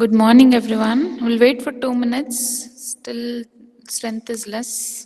Good morning, everyone. We'll wait for 2 minutes. Still, strength is less.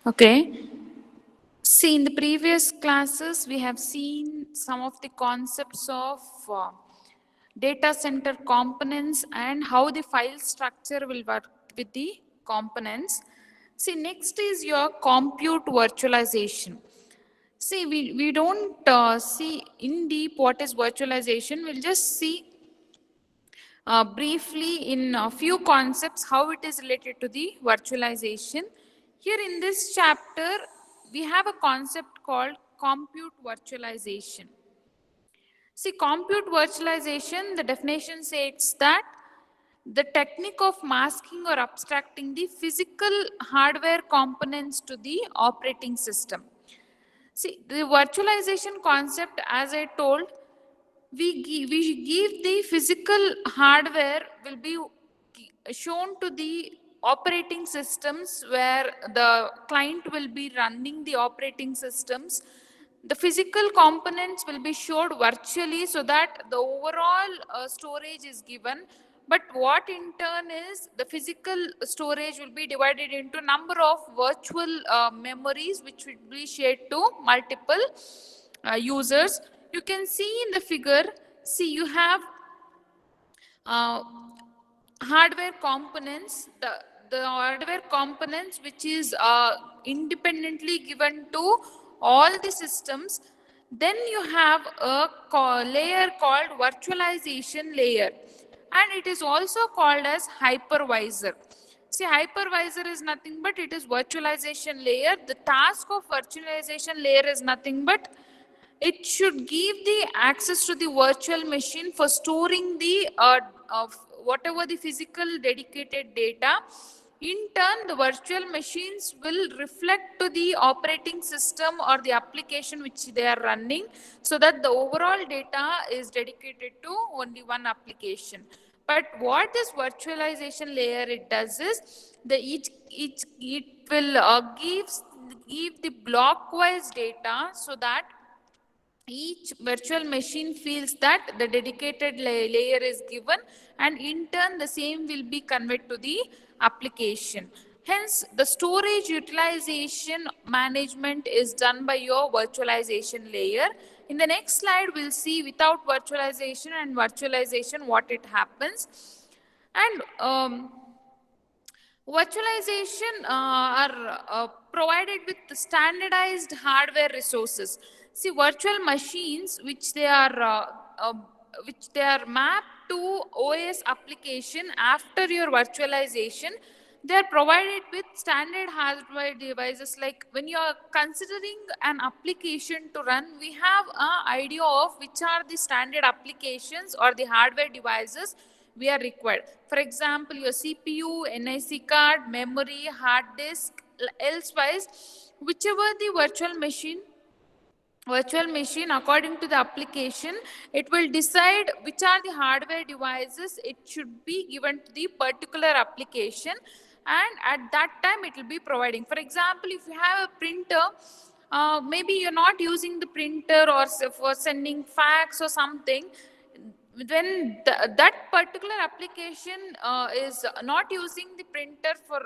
Okay. See, in the previous classes, we have seen some of the concepts of data center components and how the file structure will work with the components. See, next is your compute virtualization. See, we don't see in deep what is virtualization. We'll just see briefly in a few concepts how it is related to the virtualization. Here in this chapter, we have a concept called compute virtualization. See, compute virtualization, the definition states that the technique of masking or abstracting the physical hardware components to the operating system. See, the virtualization concept, as I told, we give the physical hardware will be shown to the operating systems where the client will be running the operating systems. The physical components will be showed virtually so that the overall storage is given. But what in turn is the physical storage will be divided into number of virtual memories which will be shared to multiple users. You can see in the figure, see you have uh, hardware components, the hardware components which is independently given to all the systems. Then you have a layer called virtualization layer, and it is also called as hypervisor. See, hypervisor is nothing but it is virtualization layer. The task of virtualization layer is nothing but it should give the access to the virtual machine for storing the of whatever the physical dedicated data. In turn, the virtual machines will reflect to the operating system or the application which they are running, so that the overall data is dedicated to only one application. But what this virtualization layer it does is the each it will give the blockwise data, so that each virtual machine feels that the dedicated layer is given, and in turn the same will be conveyed to the application. Hence, the storage utilization management is done by your virtualization layer. In the next slide, we'll see without virtualization and virtualization what it happens. And virtualization are provided with standardized hardware resources. See, virtual machines which they are mapped to OS application after your virtualization, they are provided with standard hardware devices. Like when you are considering an application to run, we have an idea of which are the standard applications or the hardware devices we are required. For example, your CPU, NIC card, memory, hard disk, elsewise, whichever the virtual machine according to the application, it will decide which are the hardware devices it should be given to the particular application, and at that time it will be providing. For example, if you have a printer, maybe you're not using the printer or for sending fax or something, when that particular application is not using the printer for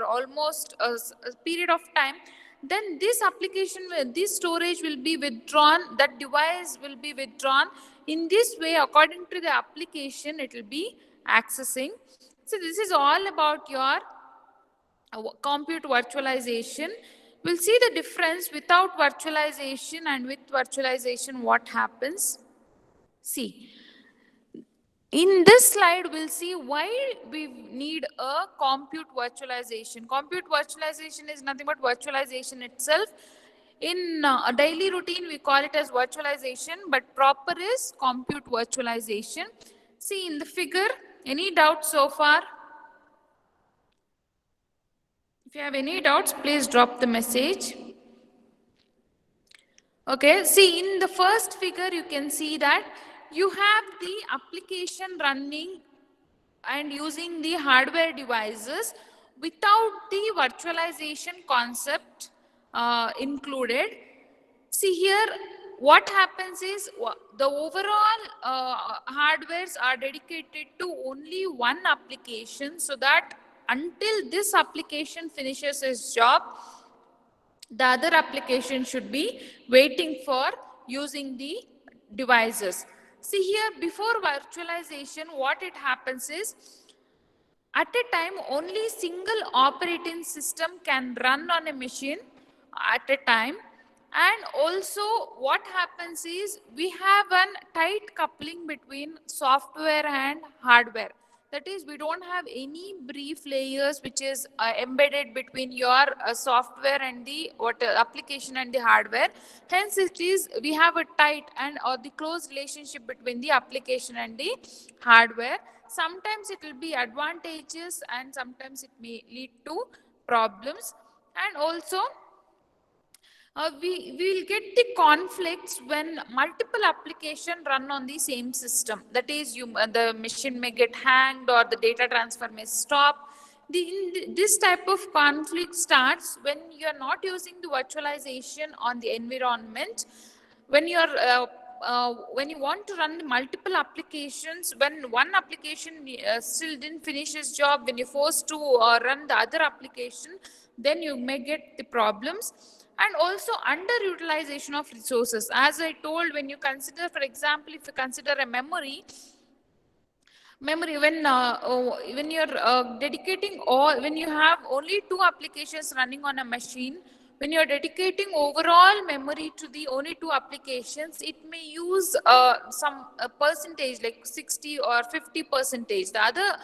almost a period of time, then this application this storage will be withdrawn, that device will be withdrawn. In this way, according to the application, it will be accessing. So this is all about your compute virtualization. We'll see the difference without virtualization and with virtualization, what happens. See, in this slide, we'll see why we need a compute virtualization. Compute virtualization is nothing but virtualization itself. In a daily routine, we call it as virtualization, but proper is compute virtualization. See in the figure, any doubts so far? If you have any doubts, please drop the message. Okay, see in the first figure, you can see that you have the application running and using the hardware devices without the virtualization concept included. See here, what happens is the overall hardwares are dedicated to only one application, so that until this application finishes its job, the other application should be waiting for using the devices. See here, before virtualization, what it happens is, at a time, only single operating system can run on a machine at a time. And also what happens is, we have a tight coupling between software and hardware. That is, we don't have any brief layers which is embedded between your software and the application and the hardware. Hence, it is we have a tight and or the close relationship between the application and the hardware. Sometimes it will be advantageous and sometimes it may lead to problems. And also we will get the conflicts when multiple applications run on the same system. That is, the machine may get hanged or the data transfer may stop. This type of conflict starts when you are not using the virtualization on the environment. When when you want to run multiple applications, when one application still didn't finish its job, when you're forced to run the other application, then you may get the problems. And also underutilization of resources. As I told, when you consider, for example, if you consider a memory, when you're dedicating all, when you have only two applications running on a machine, when you're dedicating overall memory to the only two applications, it may use some percentage like 60 or 50 percentage. The other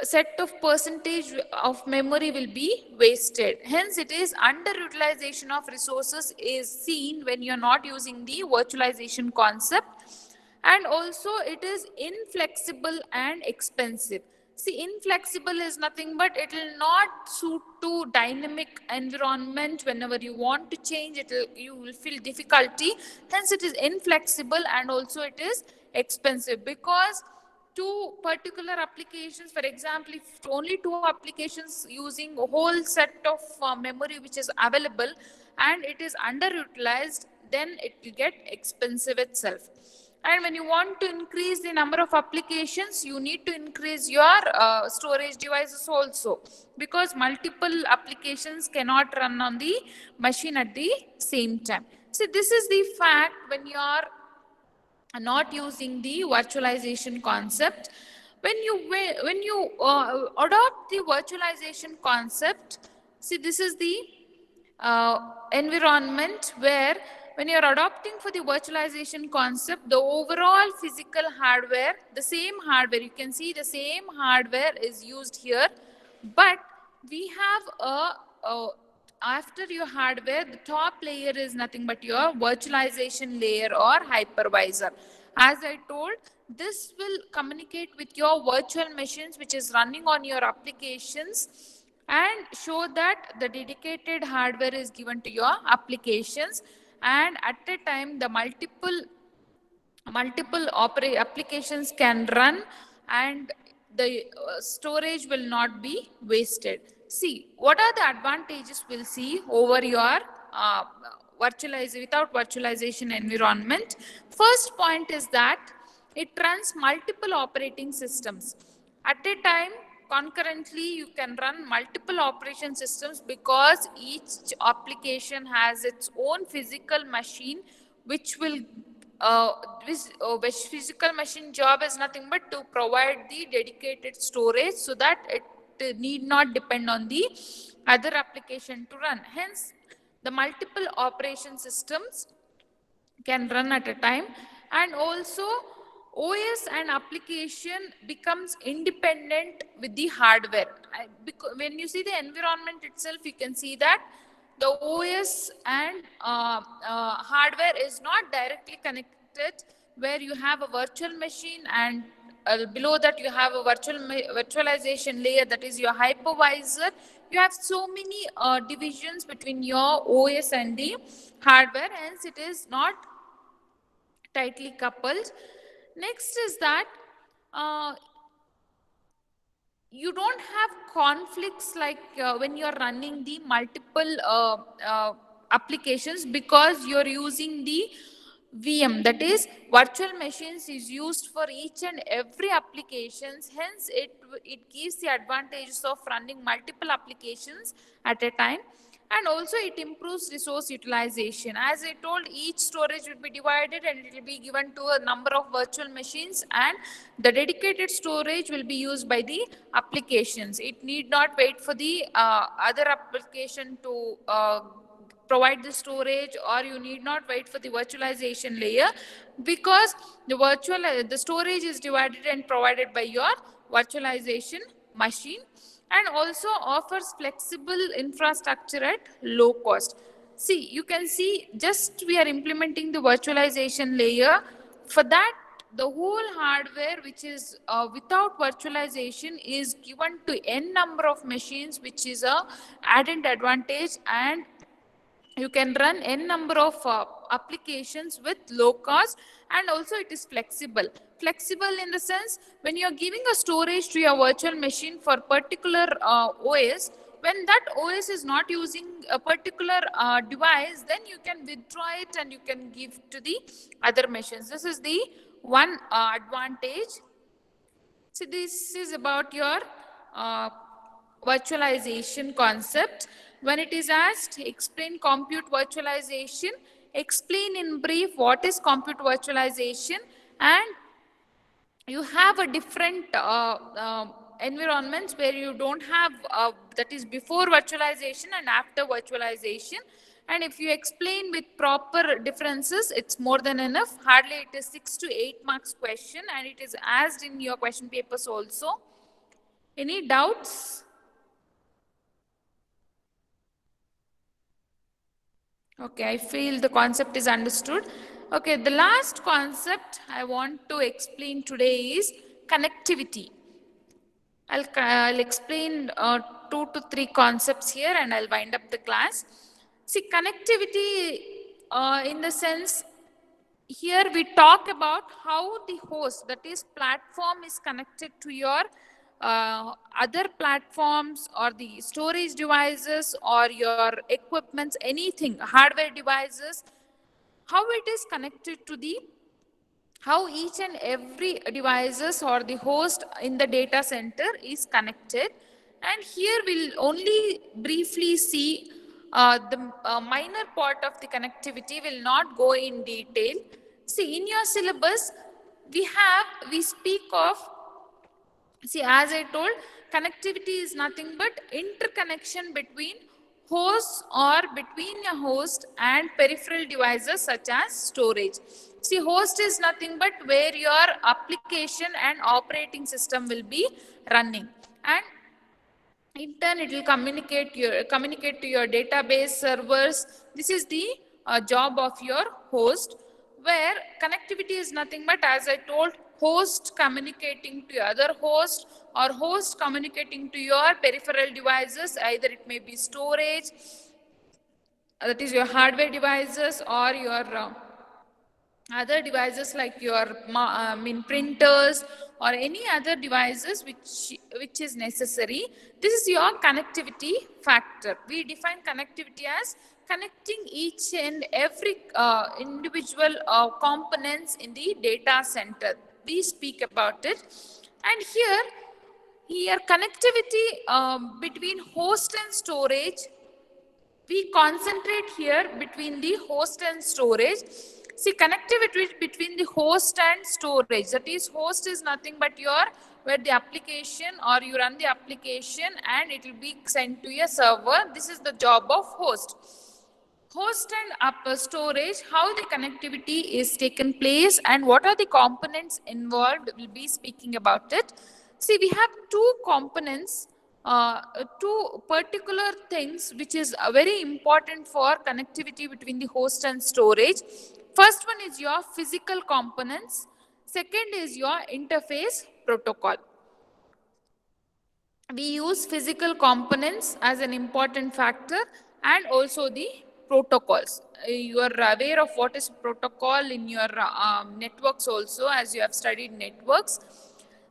set of percentage of memory will be wasted. Hence, it is underutilization of resources is seen when you're not using the virtualization concept. And also it is inflexible and expensive. See, inflexible is nothing but it will not suit to dynamic environment. Whenever you want to change it, you will feel difficulty. Hence, it is inflexible and also it is expensive, because two particular applications, for example, if only two applications using a whole set of memory which is available and it is underutilized, then it will get expensive itself. And when you want to increase the number of applications, you need to increase your storage devices also, because multiple applications cannot run on the machine at the same time. So this is the fact when you are not using the virtualization concept. When you adopt the virtualization concept, see, this is the environment where when you are adopting for the virtualization concept, the overall physical hardware, the same hardware, you can see the same hardware is used here, but we have a after your hardware, the top layer is nothing but your virtualization layer or hypervisor. As I told, this will communicate with your virtual machines which is running on your applications and show that the dedicated hardware is given to your applications, and at a time the multiple applications can run and the storage will not be wasted. See, what are the advantages we'll see over your without virtualization environment? First point is that it runs multiple operating systems. At a time, concurrently, you can run multiple operation systems because each application has its own physical machine which will this physical machine job is nothing but to provide the dedicated storage so that it need not depend on the other application to run. Hence, the multiple operation systems can run at a time, and also OS and application becomes independent with the hardware. When you see the environment itself, you can see that the OS and hardware is not directly connected, where you have a virtual machine and below that you have a virtualization layer, that is your hypervisor. You have so many divisions between your OS and the hardware, hence it is not tightly coupled. Next is that you don't have conflicts like when you're running the multiple applications, because you're using the VM, that is virtual machines is used for each and every applications. Hence it gives the advantages of running multiple applications at a time, and also it improves resource utilization. As I told, each storage will be divided and it will be given to a number of virtual machines, and the dedicated storage will be used by the applications. It need not wait for the other application to provide the storage, or you need not wait for the virtualization layer, because the storage is divided and provided by your virtualization machine, and also offers flexible infrastructure at low cost. See, you can see just we are implementing the virtualization layer. For that, the whole hardware which is without virtualization is given to n number of machines, which is a added advantage, and you can run n number of applications with low cost, and also it is flexible in the sense, when you are giving a storage to your virtual machine for particular OS, when that OS is not using a particular device, then you can withdraw it and you can give to the other machines. This is the one advantage. So this is about your virtualization concept. When it is asked, explain compute virtualization, explain in brief what is compute virtualization, and you have a different environments where you don't have, that is before virtualization and after virtualization. And if you explain with proper differences, it's more than enough. Hardly it is 6 to 8 marks question, and it is asked in your question papers also. Any doubts? Okay, I feel the concept is understood. Okay, the last concept I want to explain today is connectivity. I'll explain 2 to 3 concepts here and I'll wind up the class. See, connectivity in the sense, here we talk about how the host, that is platform, is connected to your other platforms or the storage devices or your equipments, anything, hardware devices, how it is connected to the, how each and every devices or the host in the data center is connected. And here we'll only briefly see the minor part of the connectivity, will not go in detail. See, in your syllabus, we speak of, see, as I told, connectivity is nothing but interconnection between hosts or between a host and peripheral devices such as storage. See, host is nothing but where your application and operating system will be running, and in turn it will communicate to your database servers. This is the job of your host, where connectivity is nothing but, as I told, host communicating to other host or host communicating to your peripheral devices. Either it may be storage, that is your hardware devices, or your other devices like your printers or any other devices which is necessary. This is your connectivity factor. We define connectivity as connecting each and every individual components in the data center. We speak about it. And here connectivity between host and storage, we concentrate here between the host and storage. See, connectivity between the host and storage. That is, host is nothing but your where the application or you run the application and it will be sent to a server. This is the job of host. Host and upper storage, how the connectivity is taken place and what are the components involved, we'll be speaking about it. See, we have two components, two particular things which is very important for connectivity between the host and storage. First one is your physical components. Second is your interface protocol. We use physical components as an important factor and also the protocols. You are aware of what is protocol in your networks also, as you have studied networks.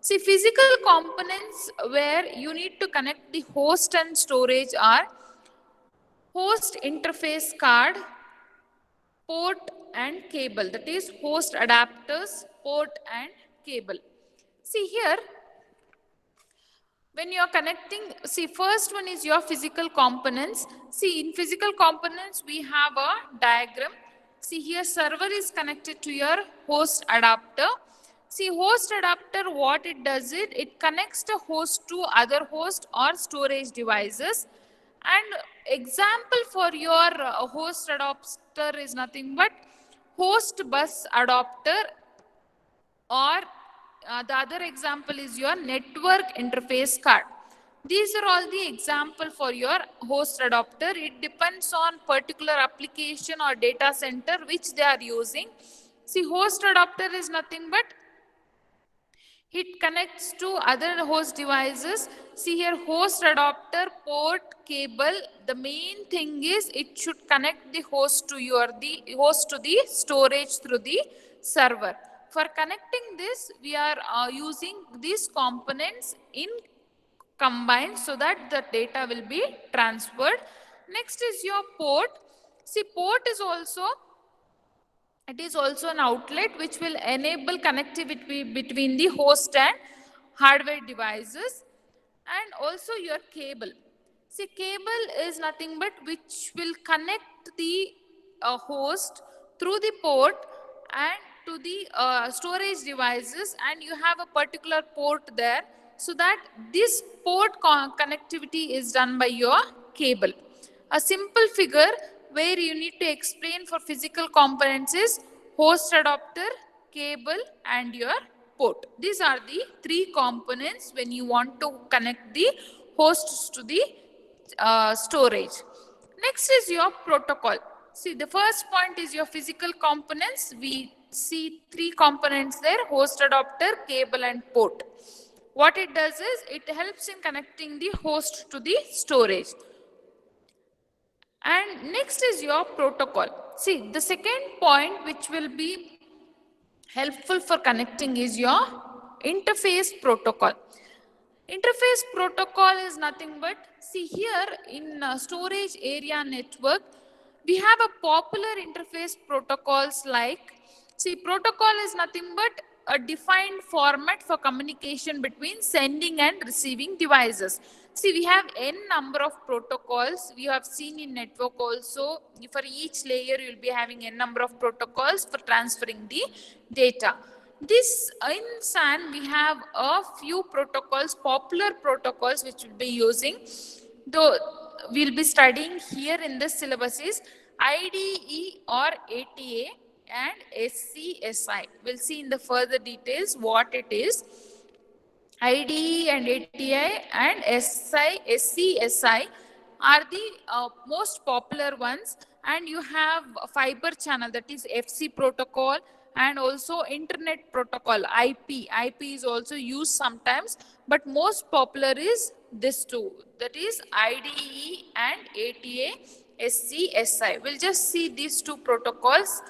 See, physical components where you need to connect the host and storage are host interface card, port and cable. That is host adapters, port and cable. See here, when you are connecting, see, first one is your physical components. See, in physical components, we have a diagram. See, here server is connected to your host adapter. See, host adapter, what it does, it connects the host to other host or storage devices. And example for your host adapter is nothing but host bus adapter, or the other example is your network interface card. These are all the example for your host adapter. It depends on particular application or data center which they are using. See, host adapter is nothing but it connects to other host devices. See here, host adapter, port, cable. The main thing is it should connect the host to the host to the storage through the server. For connecting this, we are using these components in combined so that the data will be transferred. Next is your port. See, port is also an outlet which will enable connectivity between the host and hardware devices, and also your cable. See, cable is nothing but which will connect the host through the port and to the storage devices, and you have a particular port there, so that this port connectivity is done by your cable. A simple figure where you need to explain for physical components is host adapter, cable and your port. These are the three components when you want to connect the hosts to the storage. Next is your protocol. See, the first point is your physical components. We see three components there: host adapter, cable and port. What it does is it helps in connecting the host to the storage. And next is your protocol. See, the second point which will be helpful for connecting is your interface protocol. Interface protocol is nothing but, see here in storage area network, we have a popular interface protocols like, see, protocol is nothing but a defined format for communication between sending and receiving devices. See, we have n number of protocols. We have seen in network also, for each layer you will be having n number of protocols for transferring the data. This in SAN we have a few protocols, popular protocols which we'll be using. Though we'll be studying here in this syllabus is IDE or ATA and SCSI. We'll see in the further details what it is. IDE and ATI and SCSI are the most popular ones, and you have fiber channel, that is FC protocol, and also internet protocol IP. IP is also used sometimes, but most popular is this two, that is IDE and ATA SCSI. We'll just see these two protocols.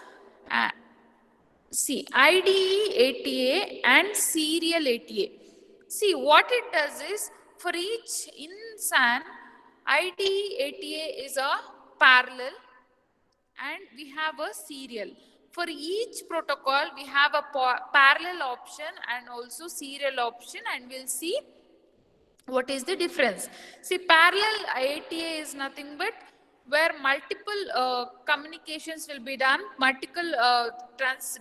See, IDE ATA and serial ATA. See, what it does is, for each in SAN, IDE ATA is a parallel and we have a serial. For each protocol, we have a parallel option and also serial option, and we'll see what is the difference. See, parallel ATA is nothing but where multiple communications will be done, multiple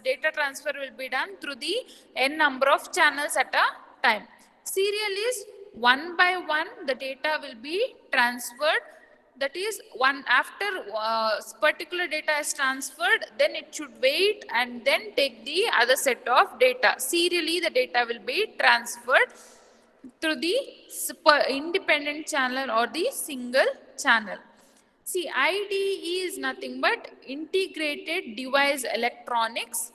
data transfer will be done through the n number of channels at a time. Serial is one by one the data will be transferred. That is, one after particular data is transferred, then it should wait and then take the other set of data. Serially the data will be transferred through the independent channel or the single channel. See, IDE is nothing but integrated device electronics,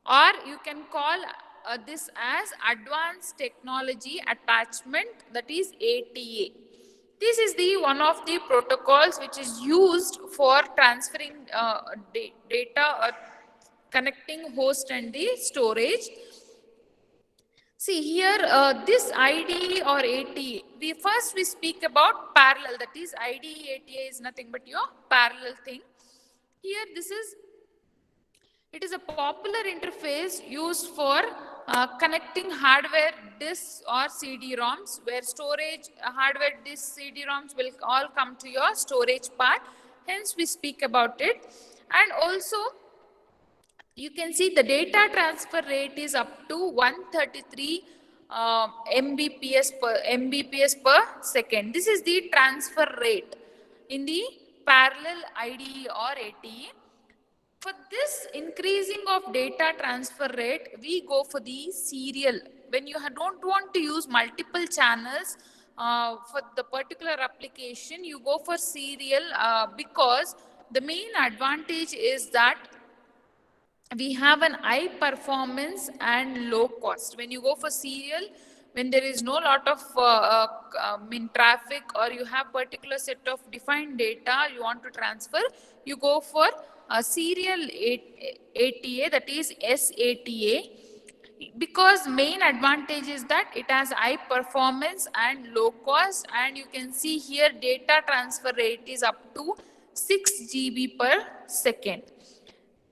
or you can call this as advanced technology attachment, that is ATA. This is the one of the protocols which is used for transferring data or connecting host and the storage. See here, this IDE or ATA, we speak about parallel, that is IDE ATA is nothing but your parallel thing. Here it is a popular interface used for connecting hardware disks or CD-ROMs, where storage, hardware disks, CD-ROMs will all come to your storage part. Hence we speak about it. And also you can see the data transfer rate is up to 133 Mbps per second. This is the transfer rate in the parallel IDE or ATA. For this increasing of data transfer rate, we go for the serial. When you don't want to use multiple channels for the particular application, you go for serial because the main advantage is that we have an high performance and low cost. When you go for serial, when there is no lot of traffic, or you have particular set of defined data you want to transfer, you go for a serial ATA, that is SATA, because main advantage is that it has high performance and low cost. And you can see here data transfer rate is up to 6 GB per second.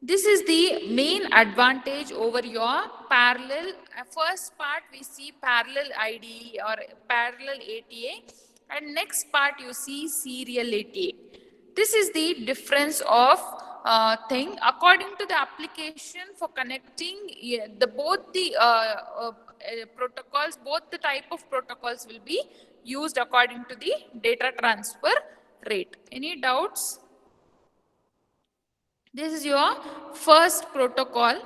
This is the main advantage over your parallel. First part we see parallel IDE or parallel ATA, and next part you see serial ATA. This is the difference of thing. According to the application for connecting both the protocols, both the type of protocols will be used according to the data transfer rate. Any doubts? This is your first protocol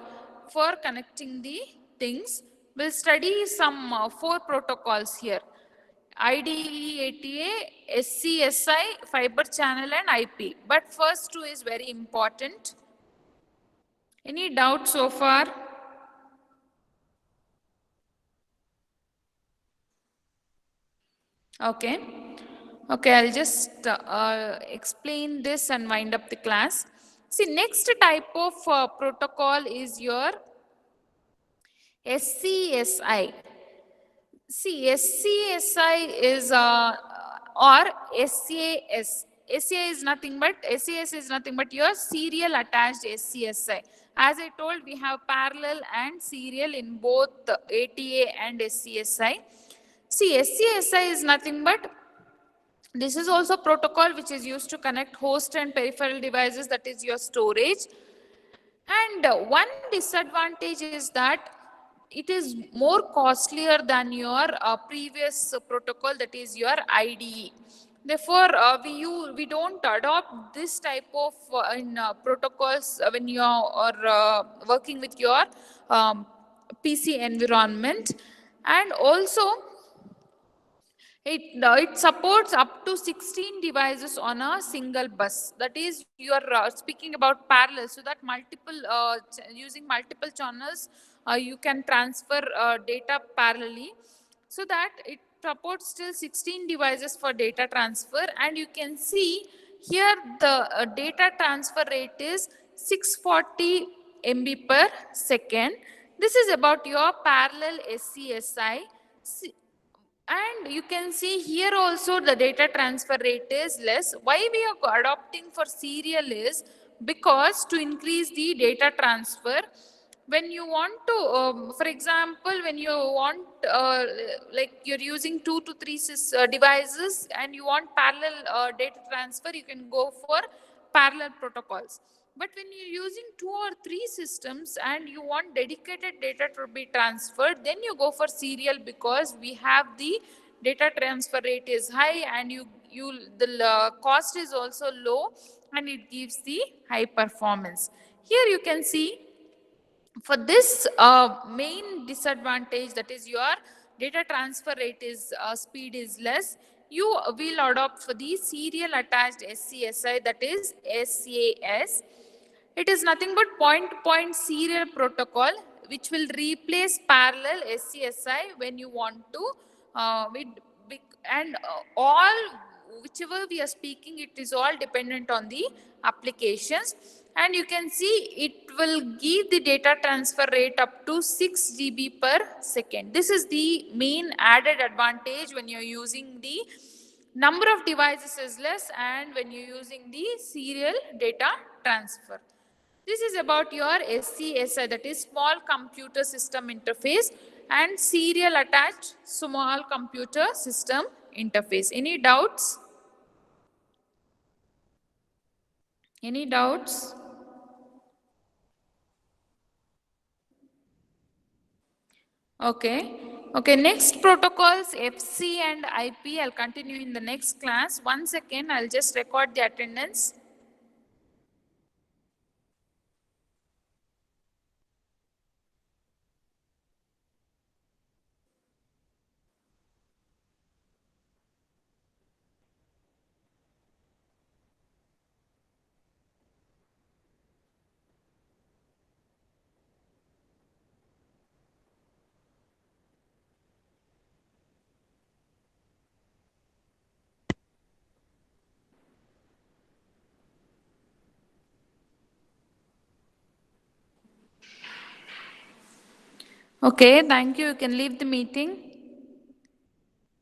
for connecting the things. We'll study some 4 protocols here: IDE, ATA, SCSI, fiber channel and IP. But first 2 is very important. Any doubts so far? Okay. Okay, I'll just explain this and wind up the class. See, next type of protocol is your SCSI. See, SCSI is or SAS. SAS is nothing but your serial attached SCSI. As I told, we have parallel and serial in both the ATA and SCSI. See, SCSI is nothing but, this is also protocol which is used to connect host and peripheral devices, that is your storage. And one disadvantage is that it is more costlier than your previous protocol, that is your IDE. Therefore, we don't adopt this type of protocols when you are working with your PC environment. And also, it supports up to 16 devices on a single bus. That is, you are speaking about parallel, so that using multiple channels, you can transfer data parallelly, so that it supports still 16 devices for data transfer. And you can see here the data transfer rate is 640 MB per second. This is about your parallel SCSI. And you can see here also the data transfer rate is less. Why we are adopting for serial is because to increase the data transfer, when you want to, for example, when you want, like you're using 2 to 3 devices and you want parallel data transfer, you can go for parallel protocols. But when you're using 2 or 3 systems and you want dedicated data to be transferred, then you go for serial, because we have the data transfer rate is high, and the cost is also low, and it gives the high performance. Here you can see, for this main disadvantage, that is your data transfer rate is speed is less, you will adopt for the serial attached SCSI, that is SAS. It is nothing but point-to-point serial protocol, which will replace parallel SCSI when you want to, and all, whichever we are speaking, it is all dependent on the applications. And you can see it will give the data transfer rate up to 6 GB per second. This is the main added advantage when you're using the number of devices is less, and when you're using the serial data transfer. This is about your SCSI, that is small computer system interface, and serial attached small computer system interface. Any doubts? Any doubts? Okay. Okay, next protocols FC and IP. I'll continue in the next class. 1 second, I'll just record the attendance. Okay, thank you. You can leave the meeting.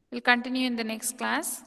We'll continue in the next class.